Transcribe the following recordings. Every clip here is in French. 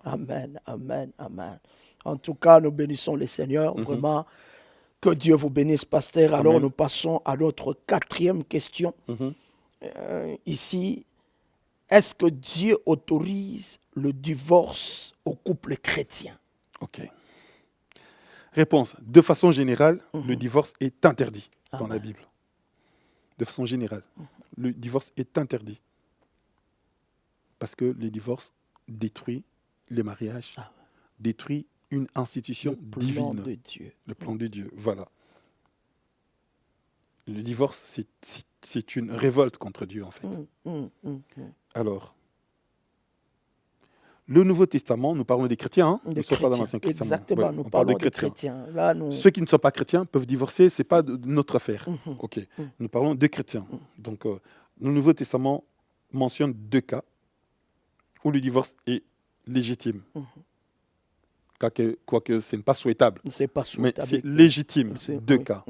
Amen, amen, amen. En tout cas, nous bénissons le Seigneur. Mhm. Vraiment, que Dieu vous bénisse, pasteur. Alors, Amen. nous passons à notre quatrième question. Mhm. Ici, est-ce que Dieu autorise le divorce au couple chrétien? Ok. Réponse. De façon générale, le divorce est interdit dans la Amen. Bible. De façon générale, le divorce est interdit. Parce que le divorce détruit les mariages, Ah, détruit une institution le plan divine. de Dieu. Le plan de Dieu, voilà. Le divorce, c'est une révolte contre Dieu, en fait. Alors, le Nouveau Testament, nous parlons des chrétiens, hein? Nous Des ne sommes pas dans chrétiens. l'Ancien Testament. Exactement, Ouais, nous on parle parlons des des chrétiens. chrétiens. Là, nous... Ceux qui ne sont pas chrétiens peuvent divorcer, ce n'est pas de notre affaire. Ok. Nous parlons de chrétiens. Donc, le Nouveau Testament mentionne deux cas où le divorce est légitime. Quoique ce n'est pas souhaitable. C'est pas Mais souhaitable. c'est légitime, C'est- deux oui. cas.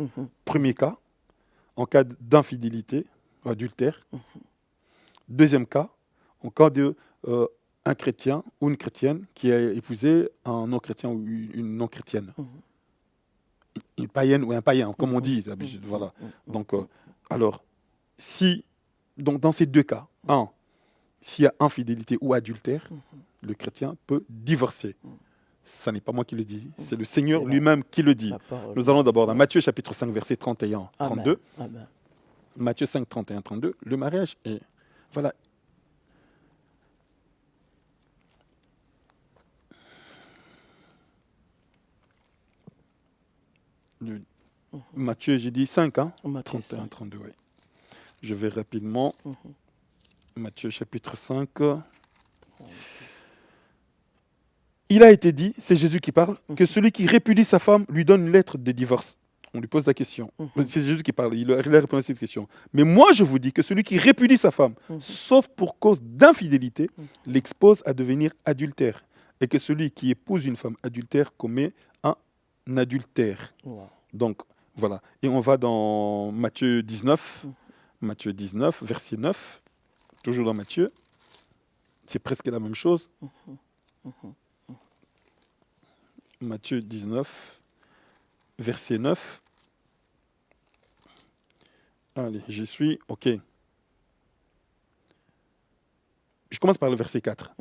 Premier cas, en cas d'infidélité, adultère. Deuxième cas, en cas de un chrétien ou une chrétienne qui a épousé un non-chrétien ou une non-chrétienne. Une païenne ou un païen, comme on dit. Voilà. Donc, alors, si, donc dans ces deux cas, un, s'il y a infidélité ou adultère, le chrétien peut divorcer. Ce n'est pas moi qui le dis, c'est le Seigneur C'est lui-même qui le dit. la parole. Nous allons d'abord dans Matthieu chapitre 5, verset 31, 32. Amen. Amen. Matthieu 5, 31, 32. Le mariage est... Voilà. Matthieu, j'ai dit 5, hein? Matthieu 31, 5. 32, oui. Je vais rapidement. Matthieu chapitre 5. Il a été dit, c'est Jésus qui parle, que celui qui répudie sa femme lui donne une lettre de divorce. On lui pose la question. C'est Jésus qui parle, il a répondu à cette question. Mais moi, je vous dis que celui qui répudie sa femme, sauf pour cause d'infidélité, l'expose à devenir adultère. Et que celui qui épouse une femme adultère commet un adultère. Wow. Donc, voilà. Et on va dans Matthieu 19. Matthieu 19, verset 9. Toujours dans Matthieu. C'est presque la même chose. Matthieu 19, verset 9. Allez, j'y suis. OK. Je commence par le verset 4.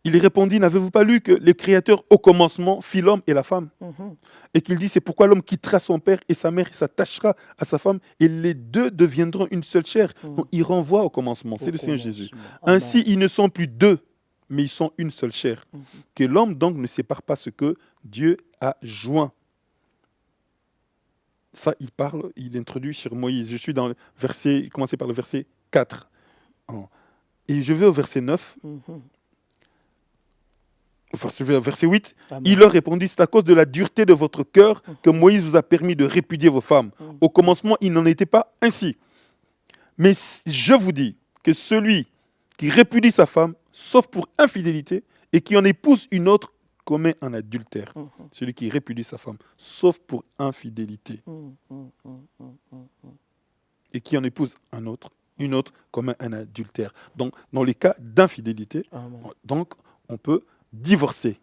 Il répondit, n'avez-vous pas lu que le Créateur au commencement fit l'homme et la femme? Et qu'il dit, c'est pourquoi l'homme quittera son père et sa mère et s'attachera à sa femme et les deux deviendront une seule chair. Donc, il renvoie au commencement. C'est le Seigneur Jésus. Ainsi, ils ne sont plus deux, mais ils sont une seule chair. Que l'homme donc ne sépare pas ce que Dieu a joint. Ça, il parle, il introduit sur Moïse. Je suis dans le verset, commencez par le verset 4. Et je vais au verset 9. Verset 8. Amen. Il leur répondit, c'est à cause de la dureté de votre cœur que Moïse vous a permis de répudier vos femmes. Au commencement, il n'en était pas ainsi. Mais je vous dis que celui qui répudie sa femme, sauf pour infidélité, et qui en épouse une autre, commet un adultère. Celui qui répudie sa femme, sauf pour infidélité, et qui en épouse une autre commet un adultère. Donc, dans les cas d'infidélité, donc, on peut divorcer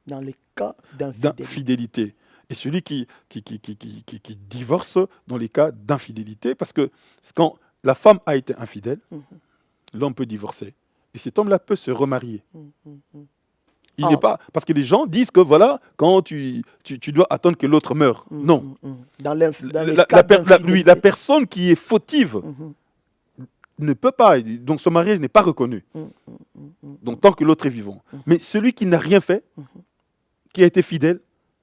Dans les cas d'infidélité. Et celui qui divorce dans les cas d'infidélité, parce que quand la femme a été infidèle, l'homme peut divorcer. Et cet homme-là peut se remarier. Il n'est pas... Parce que les gens disent que voilà, quand tu dois attendre que l'autre meure. Non. Dans les cas d'infidélité. La personne qui est fautive ne peut pas, donc son mariage n'est pas reconnu. Donc tant que l'autre est vivant. Mais celui qui n'a rien fait, qui a été fidèle,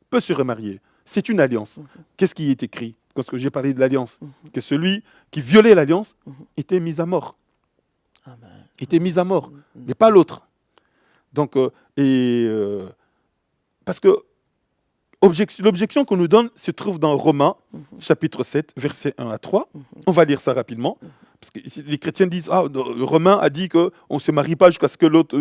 peut se remarier. C'est une alliance. Qu'est-ce qui est écrit? Parce que j'ai parlé de l'alliance. Que celui qui violait l'alliance était mis à mort. Était mis à mort, mais pas l'autre. Donc, parce que l'objection qu'on nous donne se trouve dans Romains, chapitre 7, versets 1 à 3. On va lire ça rapidement. Parce que les chrétiens disent, Romain a dit qu'on ne se marie pas jusqu'à ce que l'autre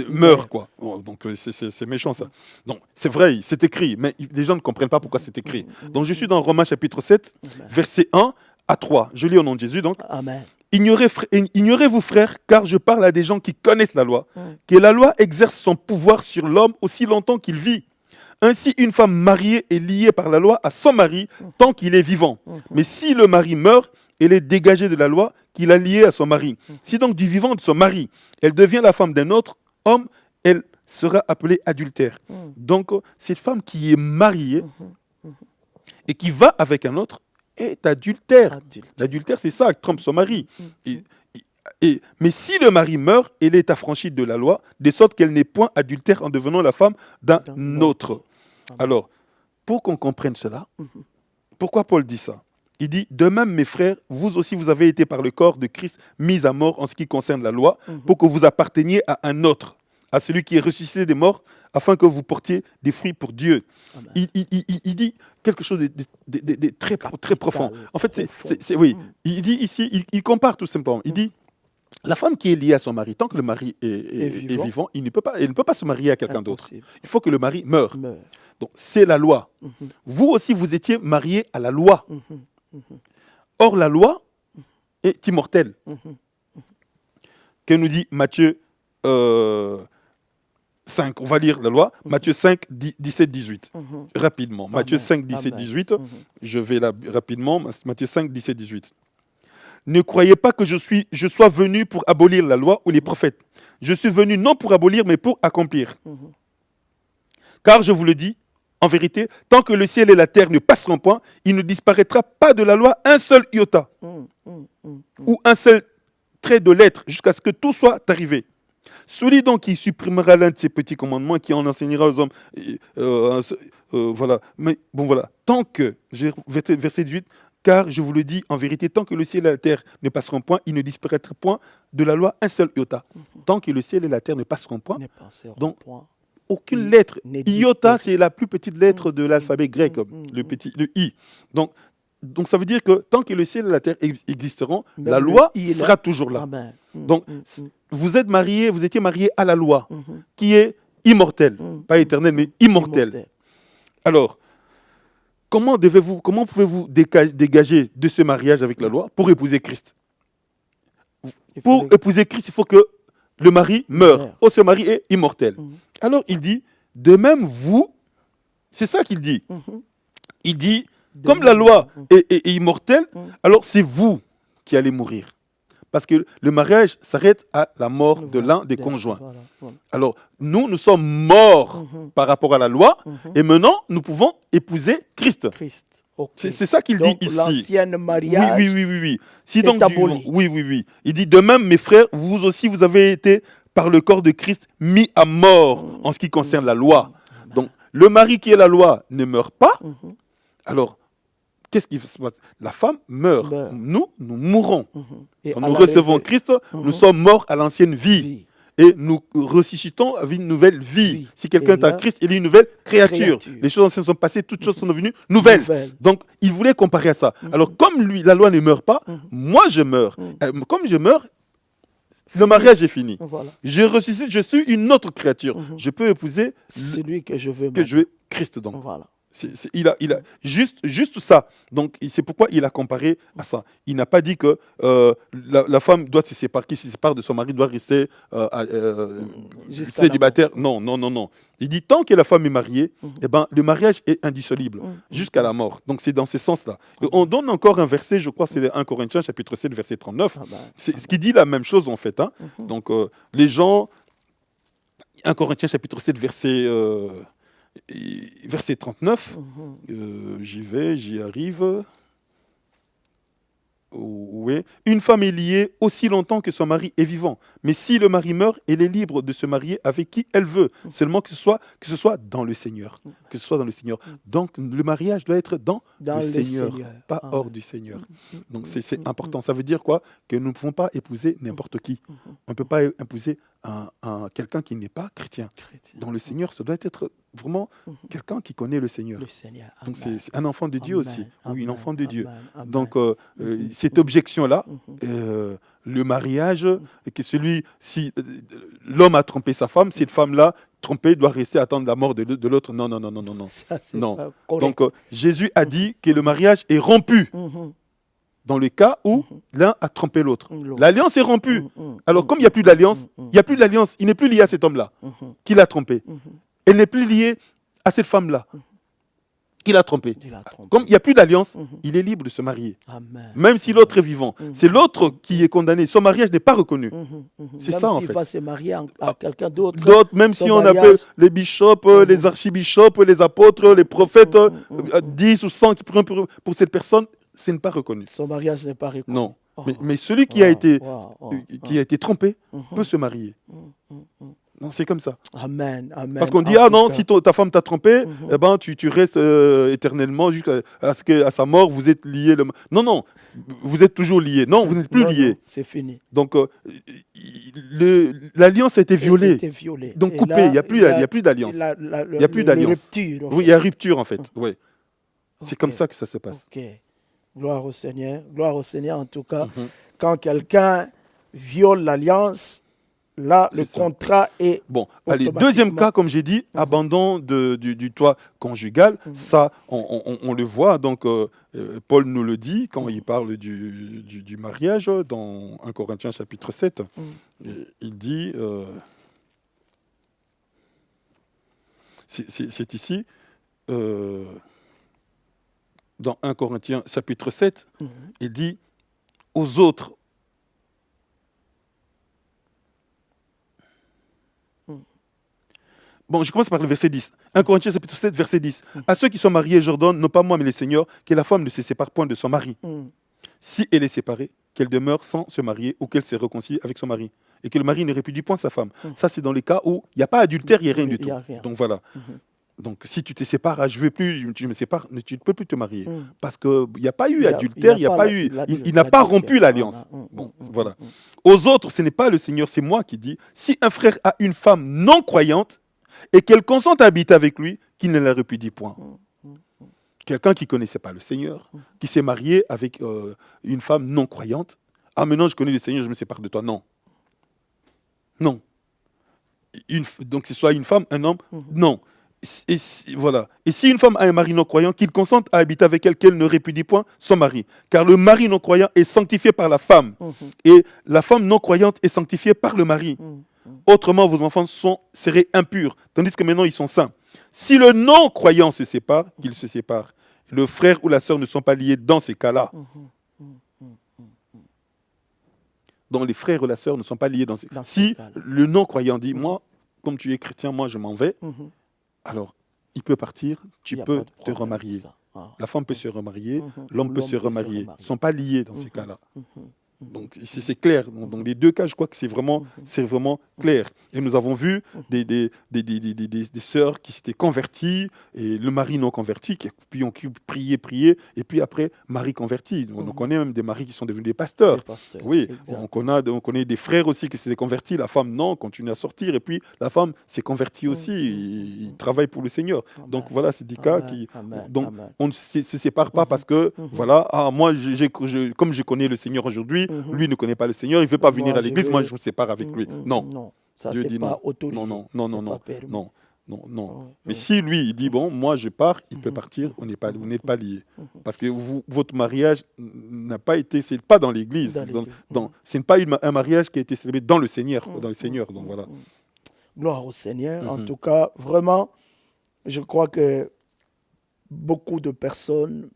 meure, quoi. Donc, c'est méchant, ça. Donc, c'est vrai, c'est écrit, mais les gens ne comprennent pas pourquoi c'est écrit. Donc, je suis dans Romains, chapitre 7, versets 1 à 3. Je lis au nom de Jésus, donc. Amen. Ignorez-vous, frères, car je parle à des gens qui connaissent la loi, Mm. que la loi exerce son pouvoir sur l'homme aussi longtemps qu'il vit. Ainsi, une femme mariée est liée par la loi à son mari tant qu'il est vivant. Mais si le mari meurt, elle est dégagée de la loi qu'il a liée à son mari. Si donc du vivant de son mari, elle devient la femme d'un autre homme, elle sera appelée adultère. Mm. Donc, cette femme qui est mariée et qui va avec un autre est adultère. Adulte. L'adultère, c'est ça, trompe son mari. Mm. Mais si le mari meurt, elle est affranchie de la loi, de sorte qu'elle n'est point adultère en devenant la femme d'un D'un autre. autre. Amen. Alors, pour qu'on comprenne cela, pourquoi Paul dit ça? Il dit, de même, mes frères, vous aussi, vous avez été par le corps de Christ mis à mort en ce qui concerne la loi, pour que vous apparteniez à un autre, à celui qui est ressuscité des morts, afin que vous portiez des fruits pour Dieu. Amen. Il dit quelque chose de très, très profond. En fait, Profond. oui, il dit ici, il compare tout simplement. Il dit, la femme qui est liée à son mari, tant que le mari est vivant, elle ne peut pas se marier à quelqu'un d'autre. Impossible. Il faut que le mari meure. Meurt. Donc, c'est la loi. Mhm. Vous aussi, vous étiez mariés à la loi. Mhm. Or, la loi est immortelle. Mhm. Que nous dit Matthieu 5? On va lire la loi. Matthieu 5, 17, 18. Mhm. Rapidement. Matthieu Amen. 5, 17, Amen. 18. Mhm. Je vais là rapidement. Matthieu 5, 17, 18. Ne croyez pas que je sois venu pour abolir la loi ou les prophètes. Je suis venu non pour abolir, mais pour accomplir. Mhm. Car je vous le dis, en vérité, tant que le ciel et la terre ne passeront point, il ne disparaîtra pas de la loi un seul iota Mhm. Mhm. ou un seul trait de lettre jusqu'à ce que tout soit arrivé. Celui donc qui supprimera l'un de ces petits commandements, qui en enseignera aux hommes, voilà. Mais bon, voilà. Tant que, verset 18, car je vous le dis, en vérité, tant que le ciel et la terre ne passeront point, il ne disparaîtra point de la loi un seul iota. Tant que le ciel et la terre ne passeront point, Ne passeront donc, point. aucune lettre. Ne Iota, disparaît. c'est la plus petite lettre de l'alphabet grec, le I. Donc, ça veut dire que tant que le ciel et la terre existeront, Même la le loi I est là. sera toujours là. Amen. Mhm. Donc, Mhm. vous étiez mariés à la loi, Mhm. qui est immortelle, Mhm. pas éternelle, mais immortelle. Alors, comment pouvez-vous dégager de ce mariage avec la loi pour épouser Christ? Il Pour faut épouser Christ, il faut que le mari meure. Meure. Oh, ce mari est immortel. Mhm. Alors, il dit, de même vous, c'est ça qu'il dit. Mhm. Il dit, De comme la même, loi mhm. est immortelle, Mhm. alors c'est vous qui allez mourir. Parce que le mariage s'arrête à la mort de l'un des conjoints. Voilà, voilà. Alors, nous sommes morts Mhm. par rapport à la loi, Mhm. et maintenant, nous pouvons épouser Christ. Christ. Ok. C'est ça qu'il dit Donc, ici. l'ancien Oui, mariage. oui. Si est donc aboli. oui. Il dit, de même, mes frères, vous aussi, vous avez été, par le corps de Christ, mis à mort en ce qui concerne la loi. Donc, le mari qui est la loi ne meurt pas. Mhm. Alors, qu'est-ce qui se passe? La femme meurt. Meurt. Nous mourons. Mhm. Et Quand à nous la recevons réserve- Christ, nous Mhm. sommes morts à l'ancienne vie. Vie. Et nous ressuscitons avec une nouvelle vie. Vie. Si quelqu'un Et est en là, Christ, il est une nouvelle créature. créature. Les choses anciennes sont passées, toutes choses sont devenues nouvelles. Nouvelle. Donc, il voulait comparer à ça. Alors, comme lui, la loi ne meurt pas, moi je meurs. Comme je meurs, le mariage est fini. Voilà. Je ressuscite, je suis une autre créature. Je peux épouser Celui que je veux. que je veux Christ donc. Voilà. Il a juste ça. Donc, c'est pourquoi il a comparé à ça. Il n'a pas dit que la femme doit se séparer, qui se sépare de son mari doit rester Jusqu'à célibataire. Non. Il dit tant que la femme est mariée, eh ben, le mariage est indissoluble jusqu'à la mort. Donc, c'est dans ce sens-là. Et on donne encore un verset, je crois, c'est 1 Corinthiens, chapitre 7, verset 39. C'est ce qui dit la même chose, en fait. Hein. Donc, les gens... 1 Corinthiens, chapitre 7, verset 39, j'y arrive. Oui. Une femme est liée aussi longtemps que son mari est vivant. Mais si le mari meurt, elle est libre de se marier avec qui elle veut. Seulement que ce soit dans le Seigneur. Que ce soit dans le Seigneur. Donc le mariage doit être dans le Seigneur, pas hors du Seigneur. Donc c'est important. Ça veut dire quoi? Que nous ne pouvons pas épouser n'importe qui. On ne peut pas épouser quelqu'un qui n'est pas chrétien. Dans le Seigneur, ça doit être vraiment quelqu'un qui connaît le Seigneur. Le Seigneur. Donc c'est un enfant de Dieu aussi. Oui, une enfant de Dieu. Amen. Donc cette objection-là, le mariage, que si l'homme a trompé sa femme, cette femme-là, trompée, doit rester attendre la mort de l'autre. Non. Ça, c'est Non. pas correct. Donc Jésus a dit que le mariage est rompu. dans le cas où l'un a trompé l'autre. L'autre. L'alliance est rompue. Alors, comme il n'y a plus d'alliance, il n'y a plus d'alliance, il n'est plus lié à cet homme-là qui l'a trompé. Elle n'est plus liée à cette femme-là qui l'a trompé. Il a trompé. Comme il n'y a plus d'alliance, il est libre de se marier. Amen. Même si l'autre est vivant. C'est l'autre qui est condamné. Son mariage n'est pas reconnu. C'est Même ça, en s'il fait. va se marier à quelqu'un d'autre. D'autres, même si son on mariage- appelle les bishops, les archibishops, les apôtres, les prophètes, 10 ou 100 qui prennent pour cette personne, ce n'est pas reconnu. Son mariage n'est pas reconnu. Non. Oh. Mais celui qui a été, Wow. qui a été trompé peut se marier. Non, c'est comme ça. Amen. Amen. Parce qu'on dit, En ah tout non, cas, si ta femme t'a trompé, eh ben, tu restes éternellement jusqu'à ce qu'à sa mort, vous êtes liés. Non, non, vous êtes toujours liés. Non, vous n'êtes plus non, liés. non, c'est fini. Donc, l'alliance a été Il violée. était violé. Donc, Et coupée. là, Il n'y a plus d'alliance. Il y a plus d'alliance. Rupture. Oui, il y a rupture, en fait. Oui. C'est Ok. comme ça que ça se passe. Ok. Gloire au Seigneur. Gloire au Seigneur, en tout cas. Mhm. Quand quelqu'un viole l'alliance, là, le C'est ça. contrat est. Bon, allez, Automatiquement. deuxième cas, comme j'ai dit, abandon du toit conjugal. Ça, on le voit. Donc, Paul nous le dit quand il parle du mariage dans 1 Corinthiens chapitre 7. Il dit, c'est ici, dans 1 Corinthiens chapitre 7, il dit aux autres. Bon, je commence par le verset 10. 1 Corinthiens chapitre 7, verset 10. À ceux qui sont mariés, j'ordonne, non pas moi, mais le Seigneur, que la femme ne se sépare point de son mari. Si elle est séparée, qu'elle demeure sans se marier ou qu'elle se réconcilie avec son mari. Et que le mari ne répudie point sa femme. Ça, c'est dans les cas où il n'y a pas adultère, il n'y a rien du Il tout. y a rien. Donc voilà. Donc si tu te sépares, ah, je veux plus, tu me sépares, tu ne peux plus te marier. Parce qu'il n'y a pas eu adultère, il n'y a pas eu, il n'a pas rompu l'alliance. Bon, voilà. Aux autres, ce n'est pas le Seigneur, c'est moi qui dis, si un frère a une femme non croyante et qu'elle consente à habiter avec lui, qu'il ne la répudie point. Quelqu'un qui ne connaissait pas le Seigneur, qui s'est marié avec une femme non croyante, ah maintenant je connais le Seigneur, je me sépare de toi. Non. Non. Donc que ce soit une femme, un homme, non. Voilà. Et si une femme a un mari non croyant, qu'il consente à habiter avec elle, qu'elle ne répudie point son mari. Car le mari non croyant est sanctifié par la femme. Et la femme non croyante est sanctifiée par le mari. Autrement, vos enfants seraient impurs, tandis que maintenant ils sont saints. Si le non croyant se sépare, qu'il se sépare. Le frère ou la sœur ne sont pas liés dans ces cas-là. Donc les frères ou la sœur ne sont pas liés dans ces cas-là. Si le non croyant dit, moi, comme tu es chrétien, moi je m'en vais, alors il peut partir, tu peux te remarier. La femme peut se remarier, l'homme peut se remarier. Ils ne sont pas liés dans ces cas-là. Donc c'est clair. Dans les deux cas, je crois que c'est vraiment clair. Et nous avons vu des sœurs qui s'étaient converties et le mari non converti, puis ont prié, et puis après, mari converti. On connaît même des maris qui sont devenus des pasteurs. Oui, on connaît des frères aussi qui s'étaient convertis. La femme, non, continue à sortir. Et puis la femme s'est convertie aussi. Il travaille pour le Seigneur. Donc voilà, c'est des cas qui... Donc on ne se sépare pas parce que, voilà, ah, moi, comme je connais le Seigneur aujourd'hui, lui ne connaît pas le Seigneur, il ne veut pas venir à l'église, moi je me sépare avec lui. Non. Ça, Dieu c'est dit pas non. autorisé. Non. Mais si lui, il dit, bon, moi je pars, il peut partir, vous n'êtes pas liés. Parce que votre mariage n'a pas été, c'est pas dans l'église. Ce n'est pas un mariage qui a été célébré dans le Seigneur. Donc voilà. Gloire au Seigneur. En tout cas, vraiment, je crois que beaucoup de personnes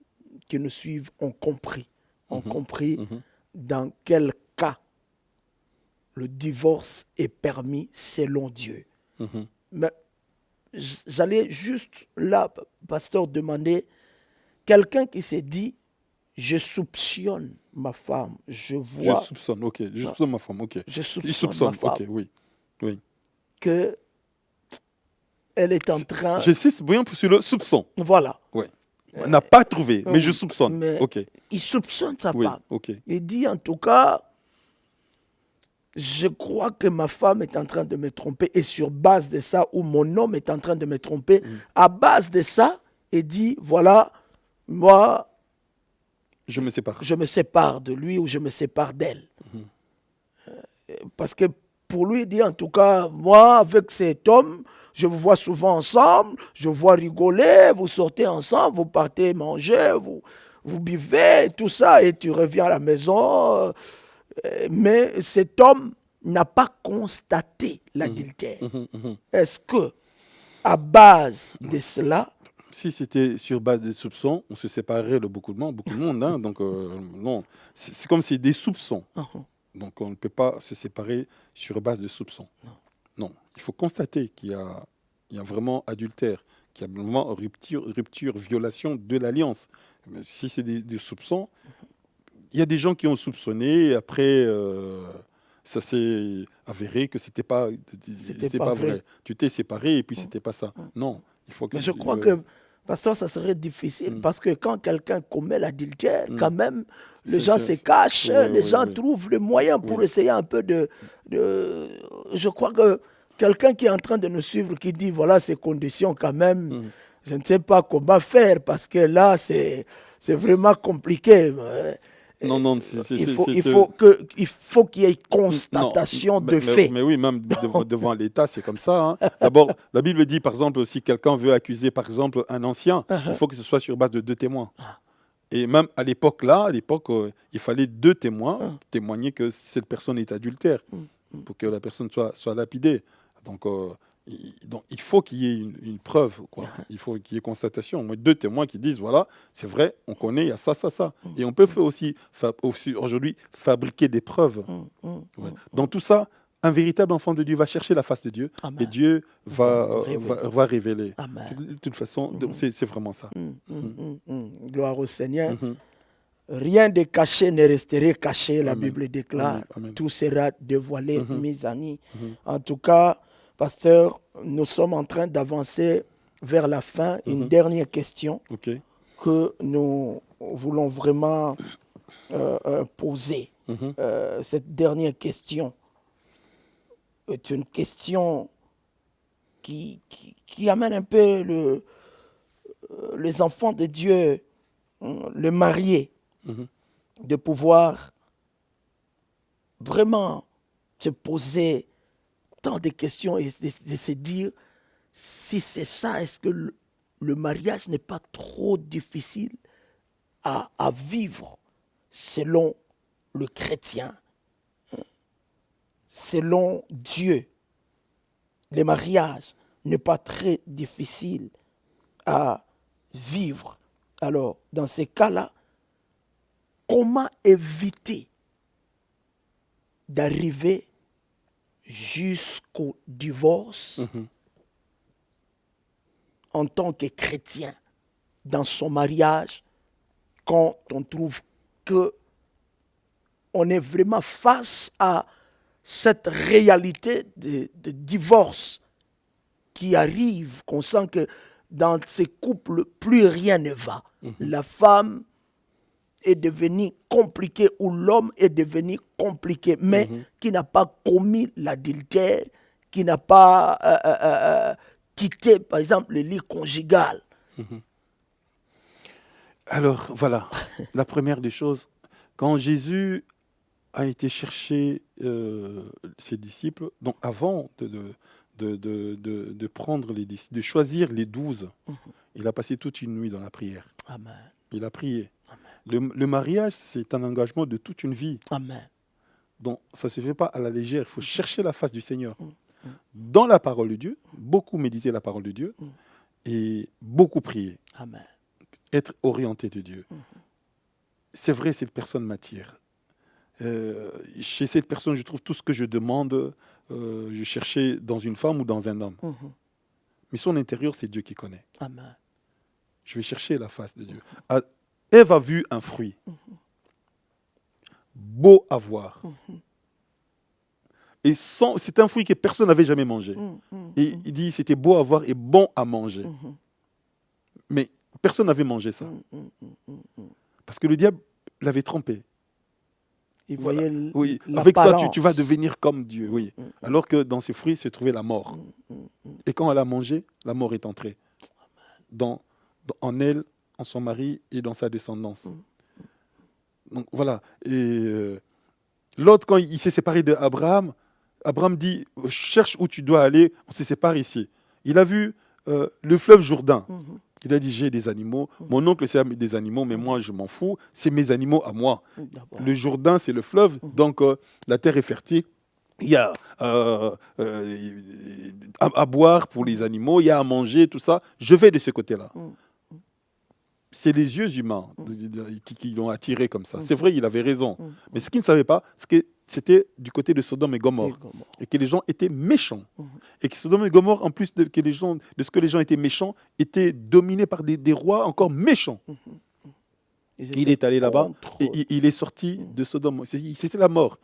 qui nous suivent ont compris dans quel cas le divorce est permis selon Dieu. Mais j'allais juste là, pasteur, demander quelqu'un qui s'est dit, je soupçonne ma femme, je vois... Je soupçonne ma femme, ok. Je soupçonne ma femme, ok, oui. que elle est en train... J'insiste bien sur le soupçon. Voilà. Oui. On n'a pas trouvé, mais je soupçonne. Mais ok. Il soupçonne sa femme. Ok. Il dit en tout cas, je crois que ma femme est en train de me tromper et sur base de ça, ou mon homme est en train de me tromper, à base de ça, il dit, voilà, moi, je me sépare de lui ou je me sépare d'elle. Parce que pour lui, il dit en tout cas, moi, avec cet homme, je vous vois souvent ensemble, je vous vois rigoler, vous sortez ensemble, vous partez manger, vous buvez, tout ça, et tu reviens à la maison. Mais cet homme n'a pas constaté l'adultère. Est-ce que, à base de cela, Si c'était sur base des soupçons, on se séparerait de beaucoup de monde, hein. Donc, non, c'est comme si des soupçons. Donc, on ne peut pas se séparer sur base de soupçons. Non, il faut constater il y a vraiment adultère, qu'il y a vraiment rupture, violation de l'alliance. Mais si c'est des soupçons, il y a des gens qui ont soupçonné, et après, ça s'est avéré que c'était pas pas vrai. vrai. Tu t'es séparé et puis c'était pas ça. Non, il faut que... mais je crois que, pasteur, ça serait difficile parce que quand quelqu'un commet l'adultère, quand même, les gens se cachent, les gens trouvent le moyen pour essayer un peu de... Je crois que quelqu'un qui est en train de nous suivre, qui dit, voilà ces conditions quand même, je ne sais pas comment faire parce que là, c'est vraiment compliqué. Non, Il faut qu'il y ait constatation de fait. Mais oui, même devant l'État, c'est comme ça, hein. D'abord, la Bible dit, par exemple, si quelqu'un veut accuser, par exemple, un ancien, il faut que ce soit sur base de 2 témoins. Et même à l'époque, il fallait 2 témoins témoigner que cette personne est adultère pour que la personne soit lapidée. Donc, il faut qu'il y ait une preuve, quoi. Il faut qu'il y ait constatation. Moi, 2 témoins qui disent, voilà, c'est vrai, on connaît, il y a ça. Et on peut aussi aujourd'hui fabriquer des preuves. Dans tout ça, un véritable enfant de Dieu va chercher la face de Dieu. Amen. Et Dieu va révéler. De toute façon, c'est vraiment ça. Gloire au Seigneur. Rien de caché ne resterait caché, la Bible déclare. Amen. Tout sera dévoilé, mis en nu. En tout cas, pasteur, nous sommes en train d'avancer vers la fin. Une dernière question que nous voulons vraiment poser. Cette dernière question est une question qui amène un peu les enfants de Dieu, le marié, de pouvoir vraiment se poser tant de questions et de se dire, si c'est ça, est-ce que le mariage n'est pas trop difficile à vivre selon le chrétien, selon Dieu? Le mariage n'est pas très difficile à vivre. Alors, dans ces cas-là, comment éviter d'arriver jusqu'au divorce en tant que chrétien dans son mariage, quand on trouve que on est vraiment face à cette réalité de divorce qui arrive, qu'on sent que dans ces couples, plus rien ne va. La femme est devenue compliquée ou l'homme est devenu compliqué, mais qui n'a pas commis l'adultère, qui n'a pas quitté, par exemple, le lit conjugal. Alors, voilà, la première des choses, quand Jésus a été chercher ses disciples, donc avant de prendre de choisir les 12, il a passé toute une nuit dans la prière. Amen. Il a prié. Le mariage, c'est un engagement de toute une vie. Amen. Donc, ça ne se fait pas à la légère. Il faut chercher la face du Seigneur. Dans la parole de Dieu, beaucoup méditer la parole de Dieu et beaucoup prier. Amen. Être orienté de Dieu. C'est vrai, cette personne m'attire. Chez cette personne, je trouve tout ce que je demande, je cherchais dans une femme ou dans un homme. Mais son intérieur, c'est Dieu qui connaît. Amen. Je vais chercher la face de Dieu. Ève a vu un fruit. Beau à voir. Et c'est un fruit que personne n'avait jamais mangé. Et il dit c'était beau à voir et bon à manger. Mais personne n'avait mangé ça. Parce que le diable l'avait trompé. Il voyait oui, avec ça, tu vas devenir comme Dieu. Oui. Alors que dans ces fruits se trouvait la mort. Et quand elle a mangé, la mort est entrée en elle, en son mari et dans sa descendance. Donc voilà. Et l'autre, quand il s'est séparé d'Abraham, Abraham dit, cherche où tu dois aller, on se sépare ici. Il a vu le fleuve Jourdain. Il a dit, j'ai des animaux. Mon oncle, c'est des animaux, mais moi, je m'en fous. C'est mes animaux à moi. D'abord. Le Jourdain, c'est le fleuve, donc la terre est fertile. Il y a à boire pour les animaux, il y a à manger, tout ça. Je vais de ce côté-là. C'est les yeux humains qui l'ont attiré comme ça. C'est vrai, il avait raison. Mais ce qu'il ne savait pas, c'est que c'était du côté de Sodome et Gomorrhe. Et que les gens étaient méchants. Et que Sodome et Gomorrhe, en plus de ce que les gens étaient méchants, étaient dominés par des rois encore méchants. Il est allé là-bas et il est sorti de Sodome. C'était la mort.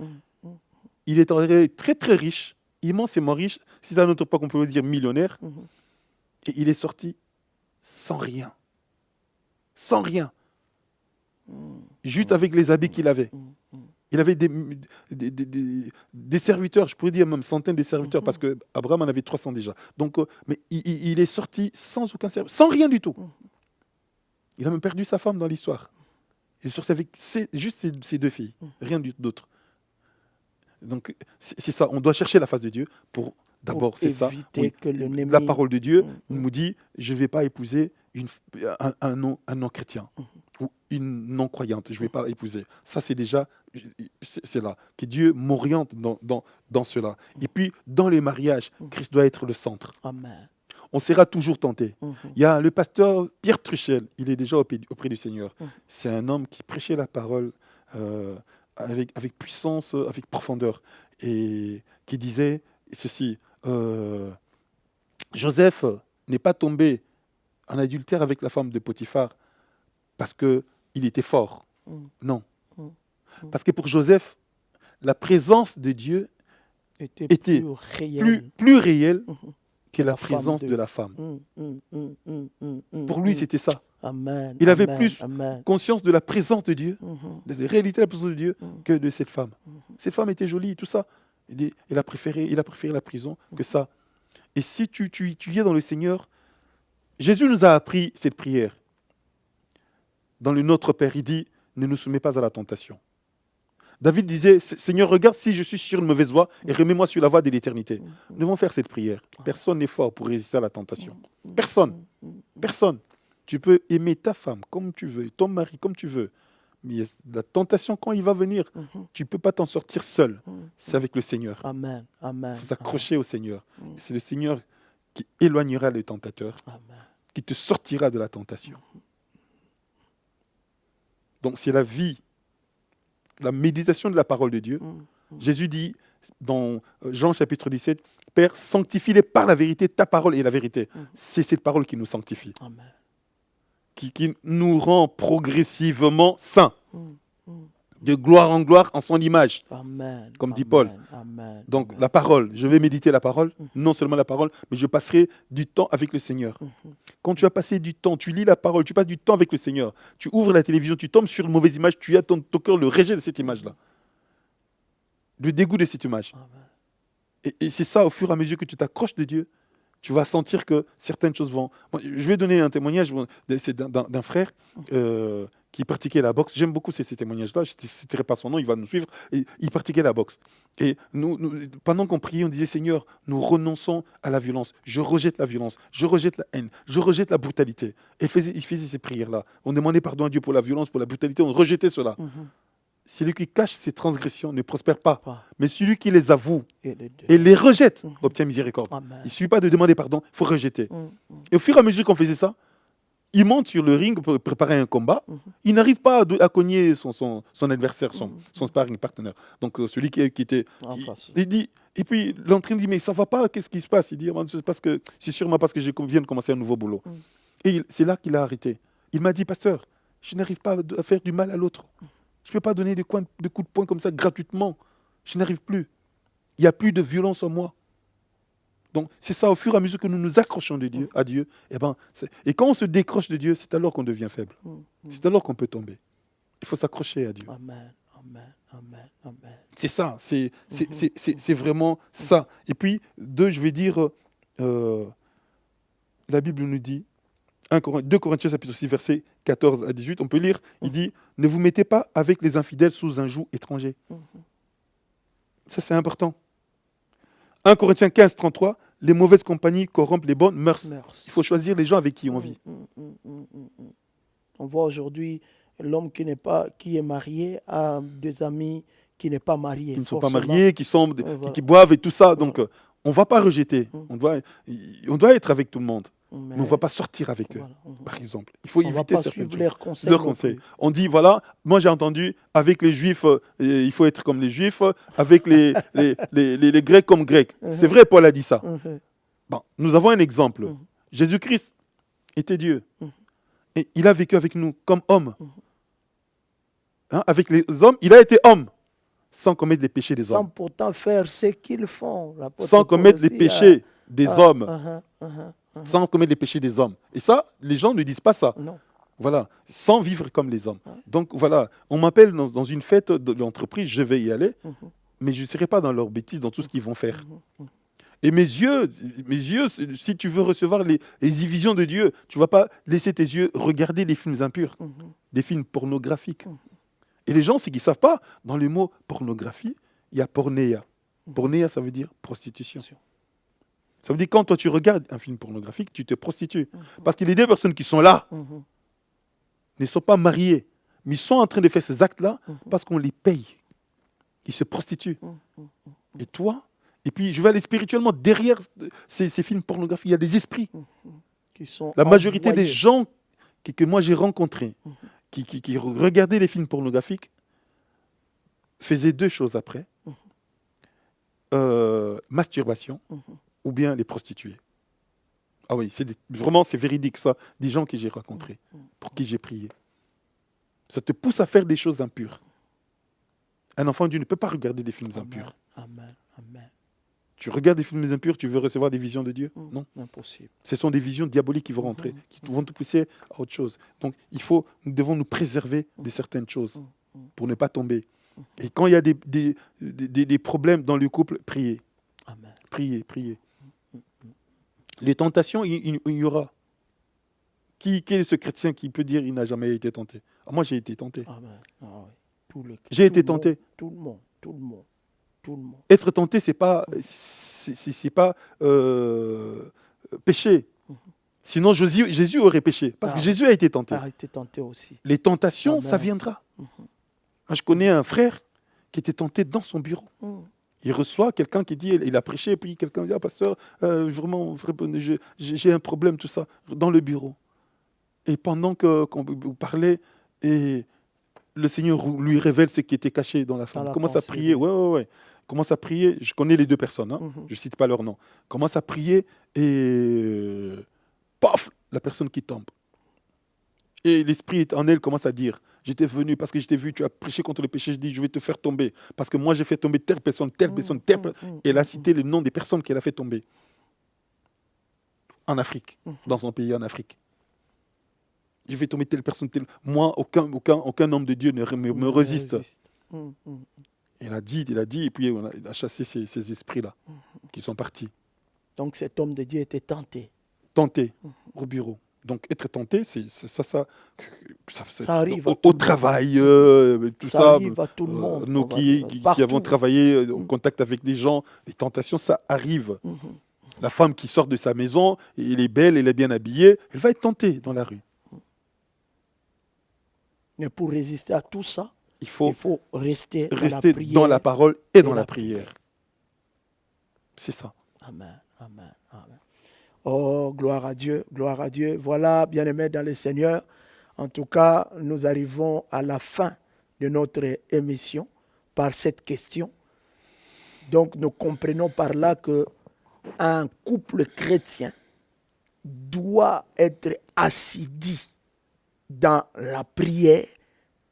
Il est arrivé très très riche, immensément riche, si c'est à notre époque on peut le dire millionnaire, et il est sorti sans rien. Sans rien. Juste avec les habits qu'il avait. Il avait des serviteurs, je pourrais dire même centaines de serviteurs, parce qu'Abraham en avait 300 déjà. Donc, mais il est sorti sans aucun serviteur, sans rien du tout. Il a même perdu sa femme dans l'histoire. Il est sorti avec juste ses 2 filles, rien d'autre. Donc, c'est ça, on doit chercher la face de Dieu pour d'abord, c'est ça. Oui, la parole de Dieu nous dit, je ne vais pas épouser un non-chrétien ou une non-croyante, je ne vais pas épouser. Ça, c'est déjà, c'est là, que Dieu m'oriente dans cela. Et puis, dans les mariages, Christ doit être le centre. Amen. On sera toujours tenté. Il y a le pasteur Pierre Truchel, il est déjà auprès du Seigneur. C'est un homme qui prêchait la parole avec puissance, avec profondeur, et qui disait ceci, Joseph n'est pas tombé en adultère avec la femme de Potiphar parce qu'il était fort. Non. Parce que pour Joseph, la présence de Dieu était plus réelle que la présence de la femme. Pour lui, c'était ça. Amen, il avait amen, plus amen. conscience de la présence de Dieu, de la réalité de la présence de Dieu, que de cette femme. Cette femme était jolie, tout ça. Il a préféré la prison que ça. Et si tu es dans le Seigneur, Jésus nous a appris cette prière. Dans le Notre Père, il dit, ne nous soumets pas à la tentation. David disait, Seigneur, regarde si je suis sur une mauvaise voie et remets-moi sur la voie de l'éternité. Nous devons faire cette prière. Personne n'est fort pour résister à la tentation. Personne. Personne. Tu peux aimer ta femme comme tu veux, ton mari comme tu veux. Mais la tentation, quand il va venir, tu ne peux pas t'en sortir seul. C'est avec le Seigneur. Amen, amen. Il faut s'accrocher au Seigneur. C'est le Seigneur qui éloignera le tentateur, qui te sortira de la tentation. Donc c'est la vie, la méditation de la parole de Dieu. Jésus dit dans Jean chapitre 17, Père, sanctifie-les par la vérité, ta parole est la vérité. C'est cette parole qui nous sanctifie. Amen. Qui nous rend progressivement saints. De gloire en gloire en son image. Amen, comme dit amen, Paul. amen, Donc amen. la parole, je vais méditer la parole, non seulement la parole, mais je passerai du temps avec le Seigneur. Quand tu as passé du temps, tu lis la parole, tu passes du temps avec le Seigneur, tu ouvres la télévision, tu tombes sur une mauvaise image, tu as ton cœur le rejet de cette image-là. Le dégoût de cette image. Amen. Et c'est ça, au fur et à mesure que tu t'accroches de Dieu, tu vas sentir que certaines choses vont... Moi, je vais donner un témoignage c'est d'un frère qui pratiquait la boxe. J'aime beaucoup ces témoignages-là. Je ne citerai pas son nom, il va nous suivre. Et il pratiquait la boxe. Et nous, pendant qu'on priait, on disait, Seigneur, nous renonçons à la violence. Je rejette la violence. Je rejette la haine. Je rejette la brutalité. Et il faisait ces prières-là. On demandait pardon à Dieu pour la violence, pour la brutalité. On rejetait cela. Celui qui cache ses transgressions ne prospère pas. Mais celui qui les avoue et les rejette obtient miséricorde. Amen. Il ne suffit pas de demander pardon, il faut rejeter. Et au fur et à mesure qu'on faisait ça, il monte sur le ring pour préparer un combat. Il n'arrive pas à cogner son adversaire, son sparring partner. Donc celui qui était... Il dit, et puis l'entraîneur dit, mais ça ne va pas, qu'est-ce qui se passe? Il dit, c'est sûrement parce que je viens de commencer un nouveau boulot. Et c'est là qu'il a arrêté. Il m'a dit, pasteur, je n'arrive pas à faire du mal à l'autre. Je ne peux pas donner de coups de poing comme ça gratuitement. Je n'arrive plus. Il n'y a plus de violence en moi. Donc, c'est ça, au fur et à mesure que nous nous accrochons à Dieu, et quand on se décroche de Dieu, c'est alors qu'on devient faible. C'est alors qu'on peut tomber. Il faut s'accrocher à Dieu. Amen, amen, amen, amen. C'est ça, c'est vraiment ça. Et puis, je vais dire, la Bible nous dit, 2 Corinthiens chapitre 6, versets 14 à 18, on peut lire, il dit, ne vous mettez pas avec les infidèles sous un joug étranger. Ça, c'est important. 1 Corinthiens 15, 33, les mauvaises compagnies corrompent les bonnes mœurs. Mœurs. Il faut choisir les gens avec qui on vit. On voit aujourd'hui l'homme qui est marié a des amis qui n'est pas marié. Qui ne sont pas forcément. mariés, Voilà. qui boivent et tout ça. Donc, Voilà. on ne va pas rejeter. On doit être avec tout le monde. Mais on ne va pas sortir avec eux, Voilà. par exemple. Il faut On ne va éviter pas certaines suivre choses. leurs conseils. Leurs non conseils. plus. On dit, voilà, moi j'ai entendu, avec les juifs, il faut être comme les juifs, avec les grecs comme grecs. C'est vrai, Paul a dit ça. Bon, nous avons un exemple. Jésus-Christ était Dieu. Et il a vécu avec nous comme homme. Hein, avec les hommes, il a été homme, sans commettre les péchés des Sans hommes. pourtant faire ce qu'ils font. L'apôtre Sans Paul commettre les aussi péchés des hommes. uh-huh. Sans commettre les péchés des hommes. Et ça, les gens ne disent pas ça. Non. Voilà, sans vivre comme les hommes. Donc voilà, on m'appelle dans une fête de l'entreprise, je vais y aller, mais je ne serai pas dans leurs bêtises, dans tout ce qu'ils vont faire. Et mes yeux, si tu veux recevoir les visions de Dieu, tu ne vas pas laisser tes yeux regarder des films impurs, des films pornographiques. Et les gens, c'est qu'ils ne savent pas, dans le mot pornographie, il y a pornéia. Pornéia, ça veut dire prostitution. Ça veut dire quand toi tu regardes un film pornographique, tu te prostitues. Parce que les deux personnes qui sont là ne sont pas mariées, mais ils sont en train de faire ces actes-là parce qu'on les paye. Ils se prostituent. Et toi, et puis je vais aller spirituellement, derrière ces films pornographiques, il y a des esprits. Qui sont La majorité envoyés. des gens que moi j'ai rencontrés, qui regardaient les films pornographiques, faisaient deux choses après. Masturbation ou bien les prostituées. Ah oui, vraiment c'est véridique ça, des gens que j'ai rencontrés, pour qui j'ai prié. Ça te pousse à faire des choses impures. Un enfant de Dieu ne peut pas regarder des films impurs. Amen. Tu regardes des films impurs, tu veux recevoir des visions de Dieu? Non. Impossible. Ce sont des visions diaboliques qui vont rentrer, qui vont te pousser à autre chose. Donc nous devons nous préserver de certaines choses pour ne pas tomber. Et quand il y a des problèmes dans le couple, priez. Amen. Priez. Les tentations, il y aura. Qui est ce chrétien qui peut dire qu'il n'a jamais été tenté? Moi, j'ai été tenté. Amen. Ah oui. J'ai été tenté. Tout le monde. Être tenté, c'est pas péché. Sinon, Jésus aurait péché. Parce que Jésus a été tenté. A été tenté aussi. Les tentations, Amen. ça viendra. Moi, je connais un frère qui était tenté dans son bureau. Il reçoit quelqu'un qui dit, il a prêché, et puis quelqu'un dit, ah, pasteur, vraiment, j'ai un problème, tout ça, dans le bureau. Et pendant qu'on parlait, et le Seigneur lui révèle ce qui était caché dans la femme. Commence à prier, ouais. Commence à prier, je connais les deux personnes, hein, je ne cite pas leur nom. Commence à prier et paf, la personne qui tombe. Et l'esprit en elle commence à dire, j'étais venu parce que je t'ai vu, tu as prêché contre le péché, je dis, je vais te faire tomber. Parce que moi, j'ai fait tomber telle personne. Et elle a cité le nom des personnes qu'elle a fait tomber. En Afrique, dans son pays en Afrique. Je vais tomber telle personne, moi, aucun homme de Dieu ne me résiste. Il a dit, et puis il a chassé ces esprits-là qui sont partis. Donc cet homme de Dieu était tenté. Tenté au bureau. Donc être tenté, ça arrive au travail, tout ça. Ça arrive à tout le monde. Nous qui avons travaillé en contact avec des gens, les tentations, ça arrive. La femme qui sort de sa maison, elle est belle, elle est bien habillée, elle va être tentée dans la rue. Mais pour résister à tout ça, il faut rester dans la parole et dans la prière. C'est ça. Amen. Oh, gloire à Dieu. Voilà, bien-aimés dans le Seigneur. En tout cas, nous arrivons à la fin de notre émission par cette question. Donc, nous comprenons par là qu'un couple chrétien doit être assidu dans la prière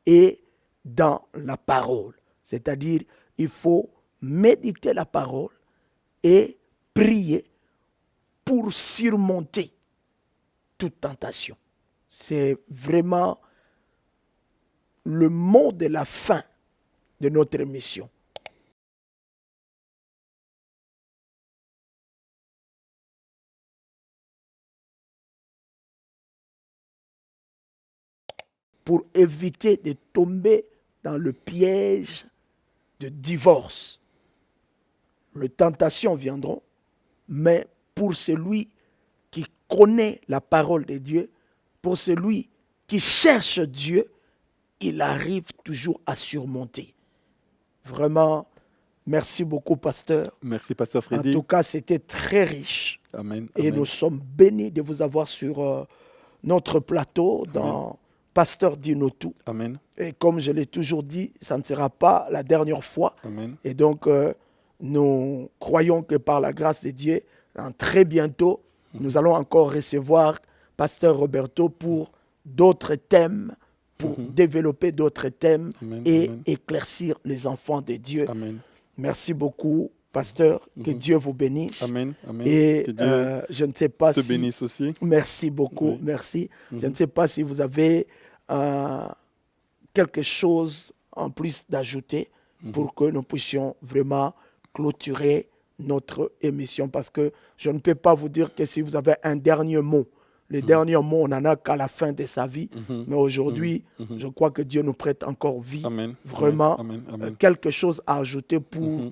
et dans la parole. C'est-à-dire, il faut méditer la parole et prier pour surmonter toute tentation. C'est vraiment le mot de la fin de notre mission. Pour éviter de tomber dans le piège de divorce. Les tentations viendront, mais pour celui qui connaît la parole de Dieu, pour celui qui cherche Dieu, il arrive toujours à surmonter. Vraiment, merci beaucoup, pasteur. Merci, pasteur En Freddy. tout cas, c'était très riche. Amen. Et Amen. nous sommes bénis de vous avoir sur notre plateau dans Pasteur Dinotou. Amen. Et comme je l'ai toujours dit, ça ne sera pas la dernière fois. Amen. Et donc, nous croyons que par la grâce de Dieu, très bientôt, nous allons encore recevoir Pasteur Roberto pour d'autres thèmes, pour développer d'autres thèmes Amen. et Amen. éclaircir les enfants de Dieu. Amen. Merci beaucoup, pasteur. Que Dieu vous bénisse. Amen. Amen. Et Que Dieu je ne sais pas te si... bénisse aussi. Merci beaucoup, Oui. merci. Je ne sais pas si vous avez quelque chose en plus d'ajouter pour que nous puissions vraiment clôturer notre émission, parce que je ne peux pas vous dire que si vous avez un dernier mot, le dernier mot, on n'en a qu'à la fin de sa vie. Mais aujourd'hui, je crois que Dieu nous prête encore vie. Amen. Vraiment, Amen. Amen. quelque chose à ajouter pour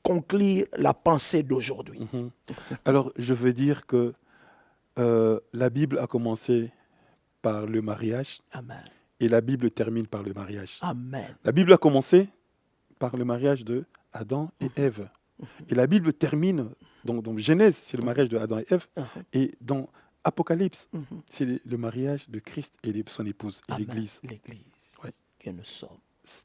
conclure la pensée d'aujourd'hui. Alors, je veux dire que la Bible a commencé par le mariage Amen. et la Bible termine par le mariage. Amen. La Bible a commencé par le mariage de Adam et Ève. Et la Bible termine, dans Genèse, c'est le mariage de Adam et Ève. Et dans Apocalypse, c'est le mariage de Christ et de son épouse et Amen. l'Église. L'Église Ouais. que nous sommes.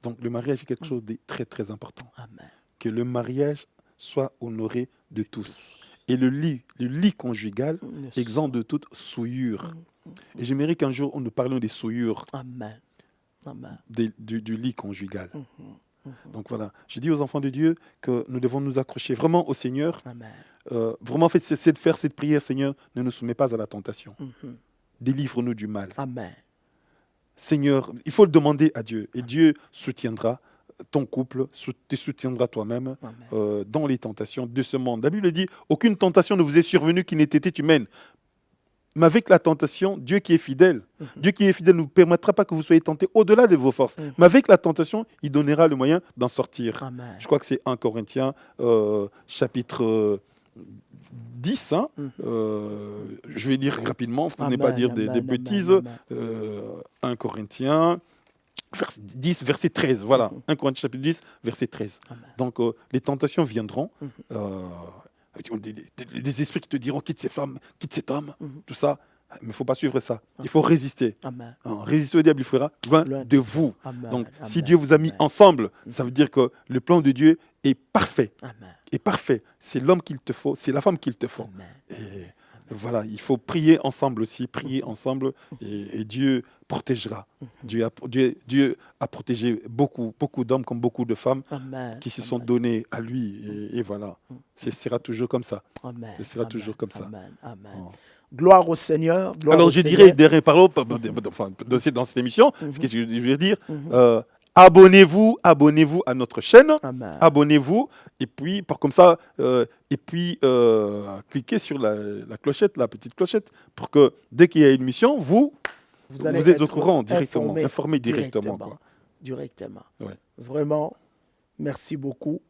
Donc le mariage est quelque chose de très très important. Amen. Que le mariage soit honoré de tous. Et le lit conjugal, Nous exempt de toute souillure. Et j'aimerais qu'un jour, nous parlions des souillures Amen. Amen. du lit conjugal. Donc voilà, je dis aux enfants de Dieu que nous devons nous accrocher vraiment au Seigneur. Amen. Vraiment, en fait, c'est de faire cette prière, Seigneur, ne nous soumets pas à la tentation. Délivre-nous du mal. Amen. Seigneur, il faut le demander à Dieu. Et Dieu soutiendra ton couple, te soutiendra toi-même dans les tentations de ce monde. La Bible dit, aucune tentation ne vous est survenue qui n'ait été humaine. Mais avec la tentation, Dieu qui est fidèle, Dieu qui est fidèle ne vous permettra pas que vous soyez tentés au-delà de vos forces. Mais avec la tentation, il donnera le moyen d'en sortir. Amen. Je crois que c'est 1 Corinthiens, chapitre 10. Je vais dire rapidement, pour ne pas dire des bêtises. 1 Corinthiens 10, verset 13. Voilà, 1 Corinthiens chapitre 10, verset 13. Amen. Donc, les tentations viendront. Des esprits qui te diront quitte ces femmes, quitte cet homme, tout ça. Mais il ne faut pas suivre ça. Il faut résister. Amen. Résister au diable, il fera loin de vous. Amen. Donc, Amen. si Dieu vous a mis ensemble, ça veut dire que le plan de Dieu est parfait. Amen. Est parfait. C'est l'homme qu'il te faut, c'est la femme qu'il te faut. Amen. Et voilà, il faut prier ensemble aussi, prier ensemble, et Dieu protégera. Dieu a protégé beaucoup d'hommes comme beaucoup de femmes Amen. qui se sont donnés à lui. Et voilà, ce sera toujours comme ça. Amen. Ce sera toujours comme ça. Amen. Amen. Oh. Gloire au Seigneur. Gloire Alors au je Seigneur. dirais, derrière parole, dans cette émission, ce que je veux dire, abonnez-vous à notre chaîne, Amen. abonnez-vous, et puis comme ça, cliquez sur la clochette, la petite clochette, pour que dès qu'il y a une émission, vous allez êtes au être courant directement, informé directement. Directement. Ouais. Vraiment, merci beaucoup.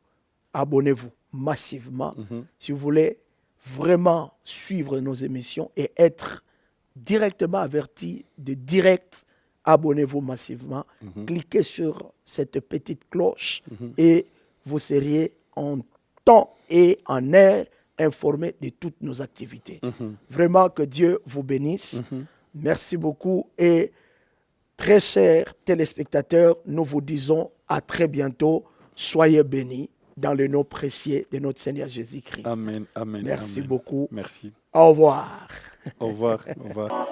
Abonnez-vous massivement si vous voulez vraiment suivre nos émissions et être directement averti de direct. Abonnez-vous massivement, cliquez sur cette petite cloche et vous serez en temps et en heure informé de toutes nos activités. Vraiment que Dieu vous bénisse. Merci beaucoup et très chers téléspectateurs, nous vous disons à très bientôt. Soyez bénis dans le nom précieux de notre Seigneur Jésus-Christ. Amen, amen. Merci amen. beaucoup. Merci. Au revoir. Au revoir. Au revoir.